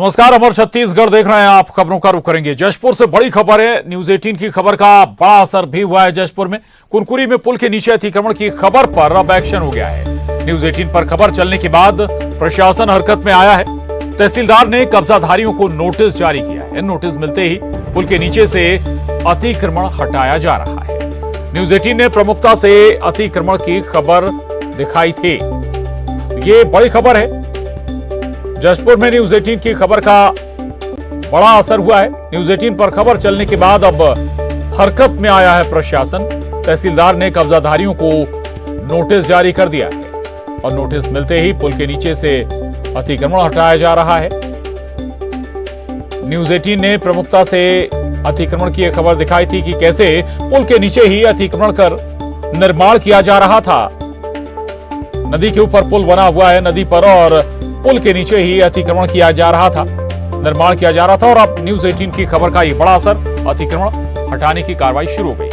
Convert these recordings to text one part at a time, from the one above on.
नमस्कार, अमर छत्तीसगढ़ देख रहे हैं आप। खबरों का रुख करेंगे। जशपुर से बड़ी खबर है। न्यूज 18 की खबर का बड़ा असर भी हुआ है। जशपुर में कुनकुरी में पुल के नीचे अतिक्रमण की खबर पर अब एक्शन हो गया है। न्यूज 18 पर खबर चलने के बाद प्रशासन हरकत में आया है। तहसीलदार ने कब्जाधारियों को नोटिस जारी किया है। नोटिस मिलते ही पुल के नीचे से अतिक्रमण हटाया जा रहा है। न्यूज 18 ने प्रमुखता से अतिक्रमण की खबर दिखाई थी। ये बड़ी खबर है। जशपुर में न्यूज 18 की खबर का बड़ा असर हुआ है। न्यूज 18 पर खबर चलने के बाद अब हरकत में आया है प्रशासन। तहसीलदार ने कब्जाधारियों को नोटिस जारी कर दिया है और नोटिस मिलते ही पुल के नीचे से अतिक्रमण हटाया जा रहा है। न्यूज 18 ने प्रमुखता से अतिक्रमण की खबर दिखाई थी कि कैसे पुल के नीचे ही अतिक्रमण कर निर्माण किया जा रहा था। नदी के ऊपर पुल बना हुआ है नदी पर, और पुल के नीचे ही अतिक्रमण किया जा रहा था, निर्माण किया जा रहा था। और अब न्यूज 18 की खबर का ये बड़ा असर, अतिक्रमण हटाने की कार्रवाई शुरू हो गई।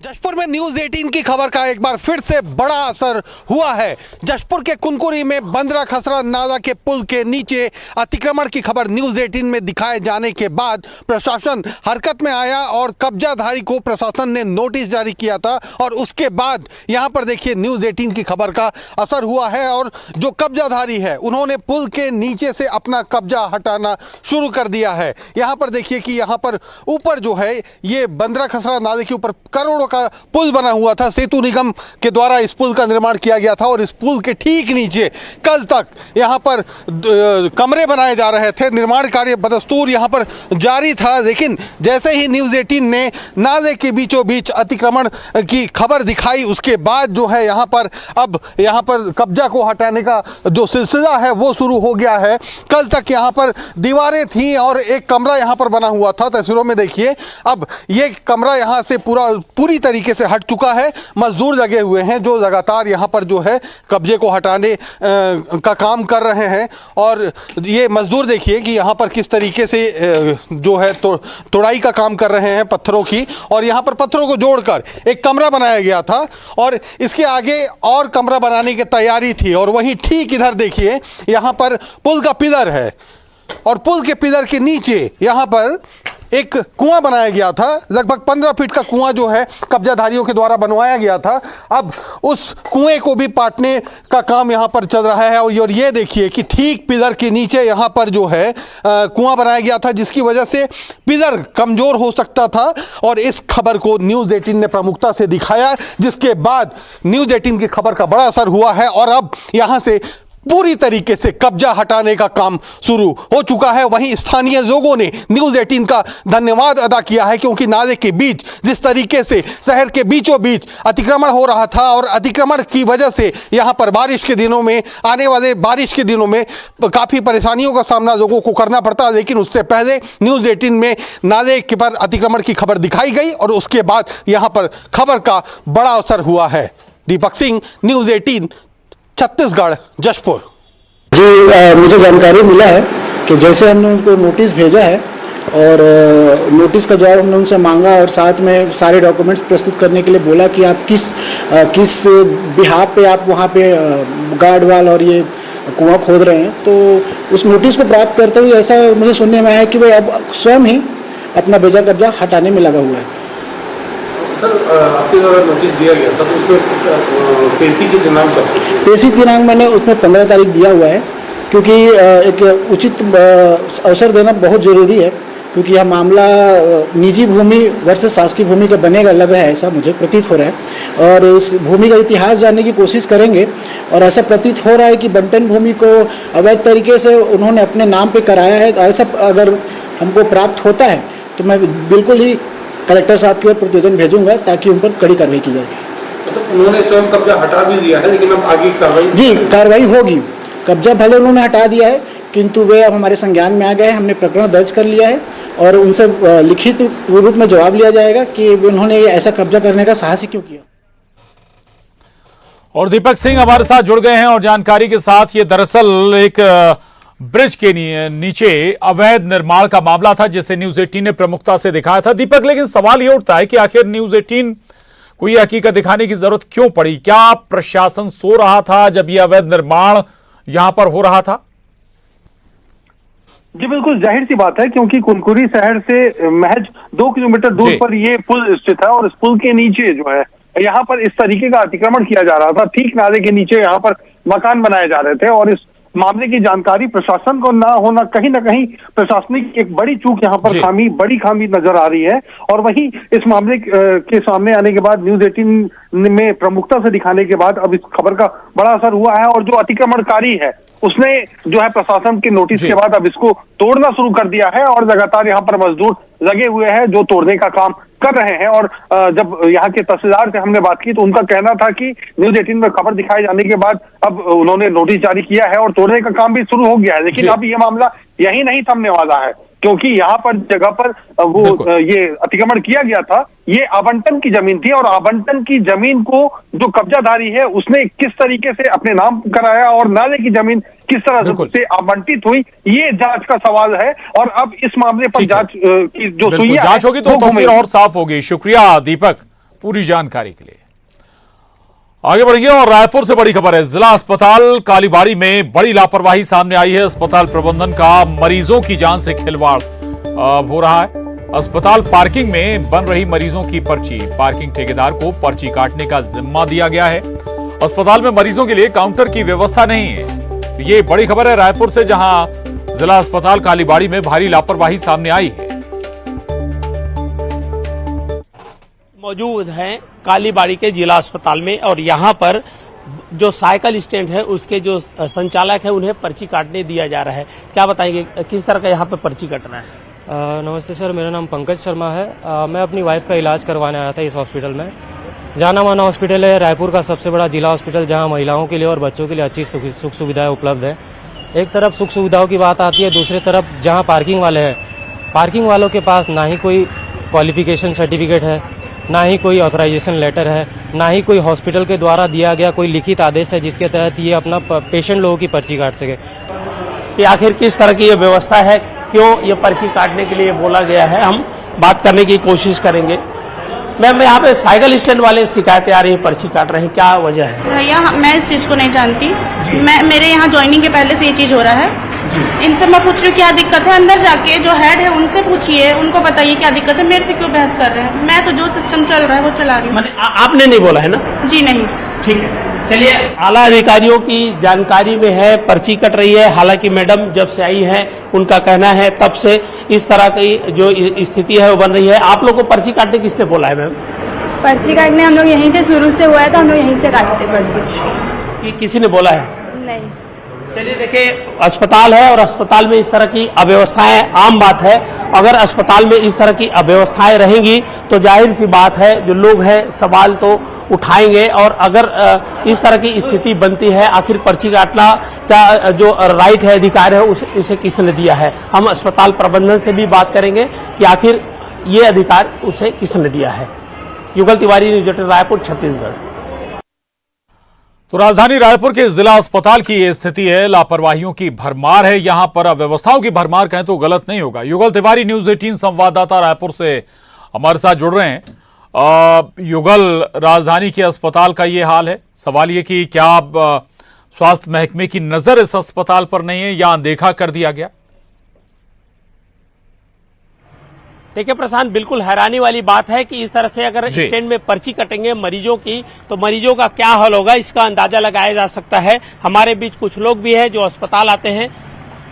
जशपुर में न्यूज 18 की खबर का एक बार फिर से बड़ा असर हुआ है। जशपुर के कुनकुरी में बंदरा खसरा नाला के पुल के नीचे अतिक्रमण की खबर न्यूज 18 में दिखाए जाने के बाद प्रशासन हरकत में आया और कब्जाधारी को प्रशासन ने नोटिस जारी किया था। और उसके बाद यहां पर देखिए न्यूज 18 की खबर का असर हुआ है और जो कब्जाधारी है उन्होंने पुल के नीचे से अपना कब्जा हटाना शुरू कर दिया है। यहां पर देखिए कि यहां पर ऊपर जो है ये बंदरा खसरा नाले के ऊपर करोड़ों का पुल बना हुआ था। सेतु निगम के द्वारा इस पुल का निर्माण किया गया था और इस पुल के ठीक नीचे कल तक यहां पर कमरे बनाए जा रहे थे। निर्माण कार्य बदस्तूर यहां पर जारी था। लेकिन जैसे ही न्यूज 18 ने नाले के बीचों बीच अतिक्रमण की खबर दिखाई, उसके बाद जो है यहां पर कब्जा को हटाने का जो सिलसिला है वो शुरू हो गया है। कल तक यहां पर दीवारें थी और एक कमरा यहां पर बना हुआ था। तस्वीरों में देखिए अब ये कमरा यहां से पूरी तरीके से हट चुका है। मजदूर लगे हुए हैं जो लगातार यहां पर जो है कब्जे को हटाने का काम कर रहे हैं। और ये मजदूर देखिए कि यहां पर किस तरीके से जो है तोड़ाई का काम कर रहे हैं पत्थरों की। और यहां पर पत्थरों को जोड़कर एक कमरा बनाया गया था और इसके आगे और कमरा बनाने की तैयारी थी। और वहीं ठीक इधर देखिए यहां पर पुल का पिलर है और पुल के पिलर के नीचे यहां पर एक कुआं बनाया गया था। लगभग 15 फीट का कुआं जो है कब्जाधारियों के द्वारा बनवाया गया था। अब उस कुएं को भी पाटने का काम यहां पर चल रहा है। और ये देखिए कि ठीक पिलर के नीचे यहां पर जो है कुआं बनाया गया था, जिसकी वजह से पिलर कमजोर हो सकता था। और इस खबर को न्यूज 18 ने प्रमुखता से दिखाया, जिसके बाद न्यूज 18 की खबर का बड़ा असर हुआ है और अब यहां से पूरी तरीके से कब्जा हटाने का काम शुरू हो चुका है। वहीं स्थानीय लोगों ने न्यूज 18 का धन्यवाद अदा किया है, क्योंकि नाले के बीच जिस तरीके से शहर के बीचों बीच अतिक्रमण हो रहा था और अतिक्रमण की वजह से यहां पर बारिश के दिनों में आने वाले बारिश के दिनों में काफ़ी परेशानियों का सामना लोगों को करना पड़ता। लेकिन उससे पहले न्यूज 18 में नाले के पर अतिक्रमण की खबर दिखाई गई और उसके बाद यहां पर खबर का बड़ा असर हुआ है। दीपक सिंह, न्यूज 18 छत्तीसगढ़, जशपुर। जी, मुझे जानकारी मिला है कि जैसे हमने उनको नोटिस भेजा है और नोटिस का जवाब हमने उनसे मांगा और साथ में सारे डॉक्यूमेंट्स प्रस्तुत करने के लिए बोला कि आप किस बिहाफ पे आप वहाँ पे गार्ड वाल और ये कुआं खोद रहे हैं। तो उस नोटिस को प्राप्त करते हुए ऐसा मुझे सुनने में आया कि भाई अब स्वयं ही अपना बेजा कब्जा हटाने में लगा हुआ है। सर, आपके द्वारा नोटिस दिया गया था तो उसमें पेशी की दिनांक पेशी दिनांक मैंने उसमें 15 तारीख दिया हुआ है, क्योंकि एक उचित अवसर देना बहुत ज़रूरी है। क्योंकि यह मामला निजी भूमि वर्सेस शासकीय भूमि का बनेगा, लग रहा है, ऐसा मुझे प्रतीत हो रहा है। और उस भूमि का इतिहास जानने की कोशिश करेंगे और ऐसा प्रतीत हो रहा है कि बंटन भूमि को अवैध तरीके से उन्होंने अपने नाम पर कराया है। ऐसा अगर हमको प्राप्त होता है तो मैं बिल्कुल ही कलेक्टर साहब की ओर प्रतिवेदन भेजूंगा ताकि उन पर कड़ी कार्रवाई की जाए। तो उन्होंने स्वयं कब्जा हटा भी दिया है, लेकिन अब आगे कार्रवाई? जी, कार्रवाई होगी। कब्जा भले उन्होंने हटा दिया है, किंतु वे अब हमारे संज्ञान में आ गए। हमने प्रकरण दर्ज कर लिया है और उनसे लिखित रूप में जवाब लिया जाएगा कि उन्होंने ऐसा कब्जा करने का साहस ही क्यों किया। और दीपक सिंह हमारे साथ जुड़ गए हैं और जानकारी के साथ, ये दरअसल एक ब्रिज के नीचे अवैध निर्माण का मामला था जिसे न्यूज 18 ने प्रमुखता से दिखाया था। दीपक, लेकिन सवाल यह उठता है कि आखिर न्यूज 18 कोई हकीकत दिखाने की जरूरत क्यों पड़ी? क्या प्रशासन सो रहा था जब यह अवैध निर्माण यहां पर हो रहा था? जी बिल्कुल, जाहिर सी बात है, क्योंकि कुनकुरी शहर से महज 2 किलोमीटर दूर पर ये पुल स्थित है और इस पुल के नीचे जो है यहाँ पर इस तरीके का अतिक्रमण किया जा रहा था। ठीक नाले के नीचे यहाँ पर मकान बनाए जा रहे थे और इस मामले की जानकारी प्रशासन को ना होना कहीं ना कहीं प्रशासनिक एक बड़ी चूक यहाँ पर बड़ी खामी नजर आ रही है। और वहीं इस मामले के सामने आने के बाद न्यूज 18 में प्रमुखता से दिखाने के बाद अब इस खबर का बड़ा असर हुआ है और जो अतिक्रमणकारी है उसने जो है प्रशासन के नोटिस के बाद अब इसको तोड़ना शुरू कर दिया है और लगातार यहाँ पर मजदूर लगे हुए हैं जो तोड़ने का काम कर रहे हैं। और जब यहाँ के तहसीलदार से हमने बात की तो उनका कहना था कि न्यूज 18 में खबर दिखाए जाने के बाद अब उन्होंने नोटिस जारी किया है और तोड़ने का काम भी शुरू हो गया है। लेकिन अब ये मामला यही नहीं थमने वाला है, क्योंकि यहाँ पर जगह पर वो ये अतिक्रमण किया गया था, ये आवंटन की जमीन थी और आवंटन की जमीन को जो कब्जाधारी है उसने किस तरीके से अपने नाम कराया और नाले की जमीन किस तरह से आवंटित हुई, ये जांच का सवाल है। और अब इस मामले पर जांच की जो सुइयां जांच होगी तो तस्वीर और साफ होगी। शुक्रिया दीपक पूरी जानकारी के लिए। आगे बढ़ेंगे और रायपुर से बड़ी खबर है। जिला अस्पताल कालीबाड़ी में बड़ी लापरवाही सामने आई है। अस्पताल प्रबंधन का मरीजों की जान से खिलवाड़ हो रहा है। अस्पताल पार्किंग में बन रही मरीजों की पर्ची, पार्किंग ठेकेदार को पर्ची काटने का जिम्मा दिया गया है। अस्पताल में मरीजों के लिए काउंटर की व्यवस्था नहीं है। ये बड़ी खबर है रायपुर से, जहां जिला अस्पताल कालीबाड़ी में भारी लापरवाही सामने आई है। मौजूद हैं कालीबाड़ी के जिला अस्पताल में और यहाँ पर जो साइकिल स्टैंड है उसके जो संचालक है उन्हें पर्ची काटने दिया जा रहा है। क्या बताएंगे किस तरह का यहाँ पे पर्ची कटना है? नमस्ते सर, मेरा नाम पंकज शर्मा है। मैं अपनी वाइफ का इलाज करवाने आया था इस हॉस्पिटल में। जाना माना हॉस्पिटल है, रायपुर का सबसे बड़ा जिला हॉस्पिटल, जहां महिलाओं के लिए और बच्चों के लिए अच्छी सुख सुविधाएं उपलब्ध है। एक तरफ सुख सुविधाओं की बात आती है, दूसरी तरफ जहां पार्किंग वाले हैं, पार्किंग वालों के पास ना ही कोई क्वालिफिकेशन सर्टिफिकेट है, ना ही कोई ऑथराइजेशन लेटर है, ना ही कोई हॉस्पिटल के द्वारा दिया गया कोई लिखित आदेश है जिसके तहत ये अपना पेशेंट लोगों की पर्ची काट सके। कि आखिर किस तरह की ये व्यवस्था है, क्यों ये पर्ची काटने के लिए बोला गया है, हम बात करने की कोशिश करेंगे। मैम, यहाँ पे साइकिल स्टैंड वाले शिकायतें आ रही है, पर्ची काट रहे हैं, क्या वजह है? भैया मैं इस चीज़ को नहीं जानती। मेरे यहाँ ज्वाइनिंग के पहले से ये चीज़ हो रहा है। इनसे मैं पूछ रही हूँ क्या दिक्कत है, अंदर जाके जो हेड है उनसे पूछिए, उनको बताइए क्या दिक्कत है, मेरे से क्यों बहस कर रहे हैं। मैं तो जो सिस्टम चल रहा है वो चला रही हूँ। आपने नहीं बोला है ना? जी नहीं। ठीक है, चलिए। आला अधिकारियों की जानकारी में है पर्ची कट रही है। हालांकि मैडम जब से आई है उनका कहना है तब से इस तरह की जो स्थिति है वो बन रही है। आप लोग को पर्ची काटने किसने बोला है मैम? पर्ची काटने हम लोग यहीं से शुरू से हुआ है तो हम लोग यहीं से काटते पर्ची। किसी ने बोला है? नहीं। चलिए देखिए, अस्पताल है और अस्पताल में इस तरह की अव्यवस्थाएं आम बात है। अगर अस्पताल में इस तरह की अव्यवस्थाएं रहेंगी तो जाहिर सी बात है जो लोग हैं सवाल तो उठाएंगे। और अगर इस तरह की स्थिति बनती है, आखिर पर्ची काटना का जो राइट है, अधिकार है, उसे किसने दिया है? हम अस्पताल प्रबंधन से भी बात करेंगे कि आखिर ये अधिकार उसे किसने दिया है। युगल तिवारी, न्यूज़ 18 रायपुर, छत्तीसगढ़। तो राजधानी रायपुर के जिला अस्पताल की ये स्थिति है। लापरवाहियों की भरमार है, यहां पर अव्यवस्थाओं की भरमार कहें तो गलत नहीं होगा। युगल तिवारी, न्यूज़ 18 संवाददाता रायपुर से हमारे साथ जुड़ रहे हैं। युगल, राजधानी के अस्पताल का ये हाल है। सवाल ये कि क्या स्वास्थ्य महकमे की नजर इस अस्पताल पर नहीं है या अनदेखा कर दिया गया? देखिए प्रशांत, बिल्कुल हैरानी वाली बात है कि इस तरह से अगर स्टैंड में पर्ची कटेंगे मरीजों की तो मरीजों का क्या हाल होगा, इसका अंदाजा लगाया जा सकता है। हमारे बीच कुछ लोग भी हैं जो अस्पताल आते हैं।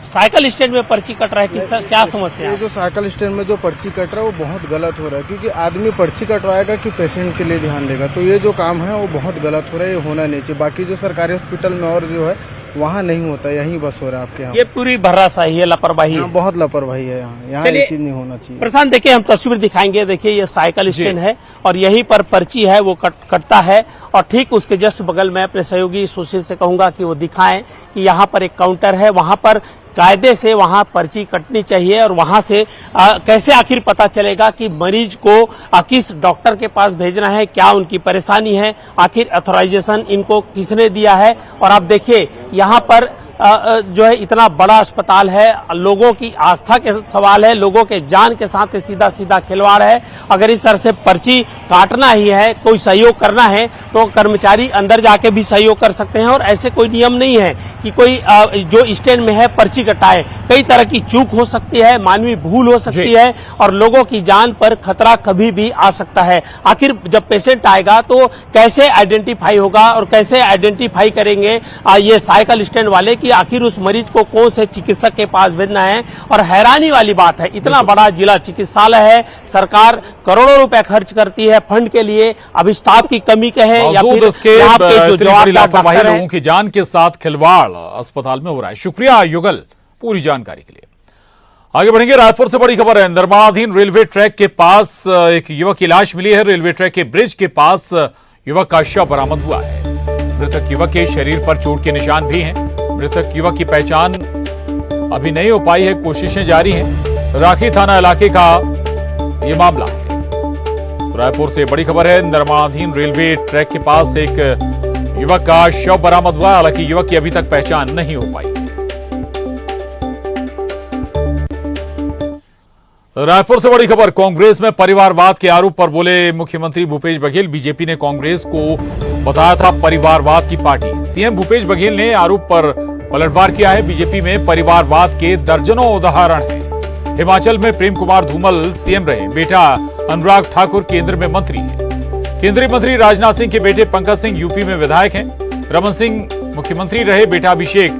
साइकिल स्टैंड में पर्ची कट रहा है, किस तरह क्या समझते हैं? ये जो साइकिल स्टैंड में जो पर्ची कट रहा है वो बहुत गलत हो रहा है, क्योंकि आदमी पर्ची कटवाएगा कि पेशेंट के लिए ध्यान देगा। तो ये जो काम है वो बहुत गलत हो रहा है, ये होना नहीं चाहिए। बाकी जो सरकारी हॉस्पिटल में और जो है वहाँ नहीं होता, यहीं बस हो रहा है आपके यहाँ। ये पूरी भर्रासाही है, लापरवाही है, बहुत लापरवाही है यहाँ ये चीज नहीं होना चाहिए। प्रशांत देखिए, हम तस्वीर दिखाएंगे। देखिए ये साइकिल स्टैंड है और यहीं पर पर्ची है वो कटता है और ठीक उसके जस्ट बगल में अपने सहयोगी सुशील से कहूंगा कि वो दिखाएं कि यहाँ पर एक काउंटर है, वहां पर कायदे से वहां पर्ची कटनी चाहिए और वहां से कैसे आखिर पता चलेगा कि मरीज को किस डॉक्टर के पास भेजना है, क्या उनकी परेशानी है, आखिर ऑथराइजेशन इनको किसने दिया है। और आप देखिए यहाँ पर जो है इतना बड़ा अस्पताल है, लोगों की आस्था के सवाल है, लोगों के जान के साथ सीधा सीधा खिलवाड़ है। अगर इस तरह से पर्ची काटना ही है, कोई सहयोग करना है तो कर्मचारी अंदर जाके भी सहयोग कर सकते हैं और ऐसे कोई नियम नहीं है कि कोई जो स्टैंड में है पर्ची कटाए। कई तरह की चूक हो सकती है, मानवीय भूल हो सकती है और लोगों की जान पर खतरा कभी भी आ सकता है। आखिर जब पेशेंट आएगा तो कैसे आइडेंटिफाई होगा और कैसे आइडेंटिफाई करेंगे ये साइकिल स्टैंड वाले कि आखिर उस मरीज को कौन से चिकित्सक के पास भेजना है। और हैरानी वाली बात है, इतना बड़ा जिला चिकित्सालय है, सरकार करोड़ों रुपए खर्च करती है फंड के लिए, अब स्टाफ की कमी कहे या फिर यहाँ के जो जवाबदार डॉक्टर हैं, लोगों की जान के साथ खिलवाड़ अस्पताल में हो रहा है। शुक्रिया युगल पूरी जानकारी के लिए। आगे बढ़ेंगे, रायपुर से बड़ी खबर है। निर्माणाधीन रेलवे ट्रैक के पास एक युवक की लाश मिली है। रेलवे ट्रैक के ब्रिज के पास युवक का शव बरामद हुआ है। मृतक युवक के शरीर पर चोट के निशान भी हैं। मृतक युवक की पहचान अभी नहीं हो पाई है, कोशिशें जारी हैं। राखी थाना इलाके का यह मामला है। रायपुर से बड़ी खबर है। निर्माणाधीन रेलवे ट्रैक के पास एक युवक का शव बरामद हुआ, हालांकि युवक की अभी तक पहचान नहीं हो पाई। रायपुर से बड़ी खबर, कांग्रेस में परिवारवाद के आरोप पर बोले मुख्यमंत्री भूपेश बघेल। बीजेपी ने कांग्रेस को बताया था परिवारवाद की पार्टी। सीएम भूपेश बघेल ने आरोप पर पलटवार किया है। बीजेपी में परिवारवाद के दर्जनों उदाहरण हैं। हिमाचल में प्रेम कुमार धूमल सीएम रहे, बेटा अनुराग ठाकुर केंद्र में मंत्री है। केंद्रीय मंत्री राजनाथ सिंह के बेटे पंकज सिंह यूपी में विधायक हैं। रमन सिंह मुख्यमंत्री रहे, बेटा अभिषेक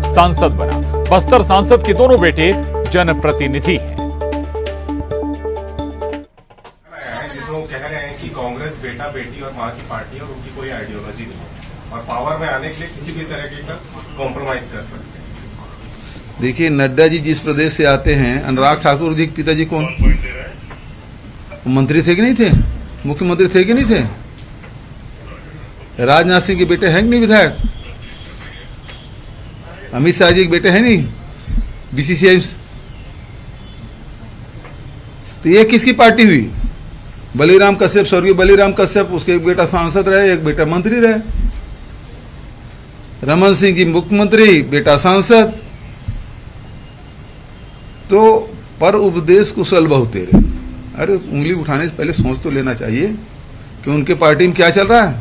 सांसद बना। बस्तर सांसद के दोनों बेटे जनप्रतिनिधि हैं। कह रहे हैं कि कांग्रेस बेटा बेटी और मां की पार्टी है और उनकी कोई आइडियोलॉजी नहीं और पावर में आने के लिए किसी भी तरह का कॉम्प्रोमाइज कर सकते हैं। देखिए, नड्डा जी जिस प्रदेश से आते हैं, अनुराग ठाकुर जी के पिताजी कौन मंत्री थे कि नहीं थे, मुख्यमंत्री थे कि नहीं थे? राजनाथ सिंह के बेटे हैं कि नहीं विधायक? अमित शाह जी के बेटे हैं नहीं बीसीसीआई? तो ये किसकी पार्टी हुई? बलीराम कश्यप, स्वर्गीय बलीराम कश्यप, उसके एक बेटा सांसद रहे, एक बेटा मंत्री रहे। रमन सिंह जी मुख्यमंत्री, बेटा सांसद। तो पर उपदेश कुशल बहुत तेरे। अरे उंगली उठाने से पहले सोच तो लेना चाहिए कि उनके पार्टी में क्या चल रहा है।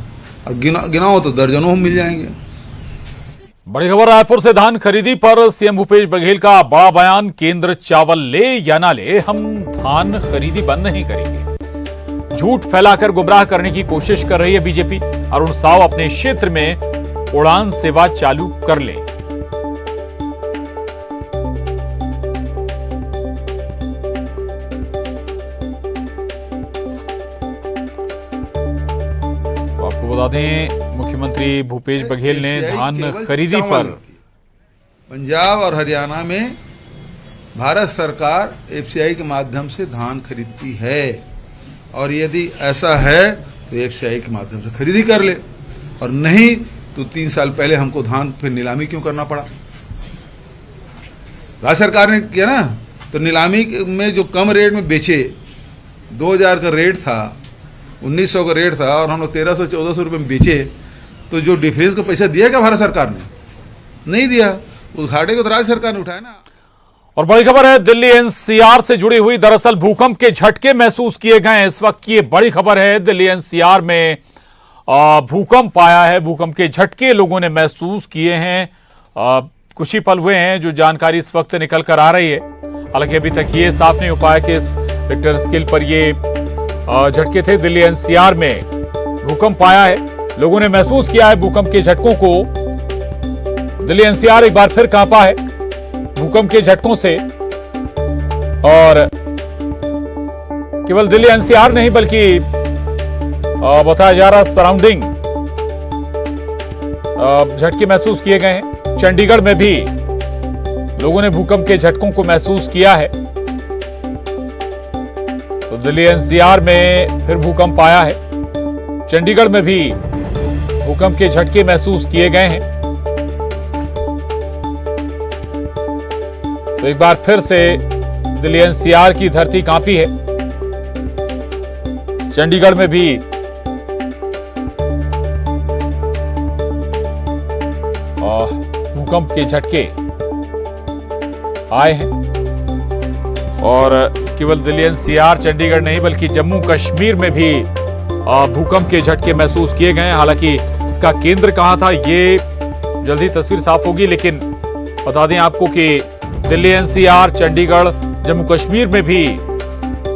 और गिनाओ तो दर्जनों मिल जाएंगे। बड़ी खबर, रायपुर से धान खरीदी पर सीएम भूपेश बघेल का बड़ा बयान। केंद्र चावल ले या ना ले, हम धान खरीदी बंद नहीं करेंगे। झूठ फैलाकर गुमराह करने की कोशिश कर रही है बीजेपी। अरुण साव अपने क्षेत्र में उड़ान सेवा चालू कर ले। तो आपको बता दें, मुख्यमंत्री भूपेश बघेल ने धान खरीदी पर पंजाब और हरियाणा में भारत सरकार एफसीआई के माध्यम से धान खरीदती है। और यदि ऐसा है तो एफसीआई के माध्यम से खरीदी कर ले, और नहीं तो 3 साल पहले हमको धान फिर नीलामी क्यों करना पड़ा? राज्य सरकार ने किया ना, तो नीलामी में जो कम रेट में बेचे, 2000 का रेट था, 1900 का रेट था, और हम लोग 1300-1400 रुपये में बेचे, तो जो डिफरेंस का पैसा दिया क्या भारत सरकार ने? नहीं दिया। उस घाटे को तो राज्य सरकार ने उठाया ना। और बड़ी खबर है, दिल्ली एनसीआर से जुड़ी हुई। दरअसल भूकंप के झटके महसूस किए गए इस वक्त की ये बड़ी खबर है। दिल्ली एनसीआर में भूकंप आया है। भूकंप के झटके लोगों ने महसूस किए हैं। कुछ ही पल हुए हैं जो जानकारी इस वक्त निकल कर आ रही है। हालांकि अभी तक ये साफ नहीं हो पाया कि इस रिक्टर स्केल पर ये झटके थे। दिल्ली एनसीआर में भूकंप आया है, लोगों ने महसूस किया है भूकंप के झटकों को। दिल्ली एनसीआर एक बार फिर कांपा है भूकंप के झटकों से। और केवल दिल्ली एनसीआर नहीं बल्कि बताया जा रहा सराउंडिंग झटके महसूस किए गए हैं। चंडीगढ़ में भी लोगों ने भूकंप के झटकों को महसूस किया है। तो दिल्ली एनसीआर में फिर भूकंप आया है। चंडीगढ़ में भी भूकंप के झटके महसूस किए गए हैं। तो एक बार फिर से दिल्ली एनसीआर की धरती कांपी है। चंडीगढ़ में भी भूकंप के झटके आए हैं और केवल दिल्ली एनसीआर चंडीगढ़ नहीं बल्कि जम्मू कश्मीर में भी भूकंप के झटके महसूस किए गए। हालांकि इसका केंद्र कहां था ये जल्दी तस्वीर साफ होगी, लेकिन बता दें आपको कि दिल्ली एनसीआर चंडीगढ़ जम्मू कश्मीर में भी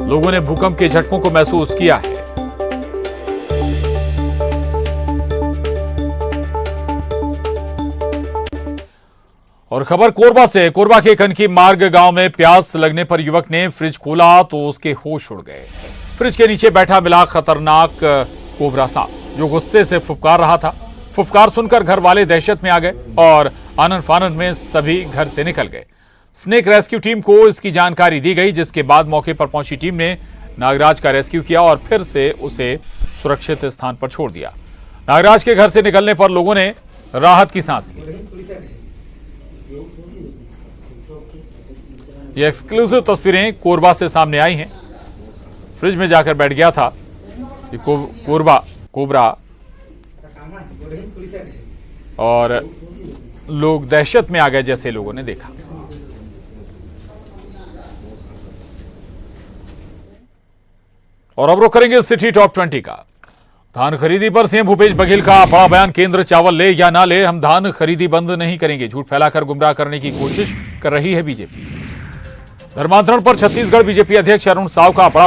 लोगों ने भूकंप के झटकों को महसूस किया है। और खबर कोरबा से। कोरबा के कनकी मार्ग गांव में प्यास लगने पर युवक ने फ्रिज खोला तो उसके होश उड़ गए। फ्रिज के नीचे बैठा मिला खतरनाक कोबरा सांप जो गुस्से से फुफकार रहा था। फुफकार सुनकर घर वाले दहशत में आ गए और आनन फानन में सभी घर से निकल गए। स्नेक रेस्क्यू टीम को इसकी जानकारी दी गई, जिसके बाद मौके पर पहुंची टीम ने नागराज का रेस्क्यू किया और फिर से उसे सुरक्षित स्थान पर छोड़ दिया। नागराज के घर से निकलने पर लोगों ने राहत की सांस ली। ये एक्सक्लूसिव तस्वीरें कोरबा से सामने आई हैं। फ्रिज में जाकर बैठ गया था ये कोबरा और लोग दहशत में आ गए जैसे लोगों ने देखा। और अब रुक करेंगे सिटी टॉप 20 का। धान खरीदी पर सीएम भूपेश बघेल का बड़ा बयान। केंद्र चावल ले या ना ले, हम धान खरीदी बंद नहीं करेंगे। झूठ फैलाकर गुमराह करने की कोशिश कर रही है बीजेपी। धर्मांतरण पर छत्तीसगढ़ बीजेपी अध्यक्ष अरुण साव का बड़ा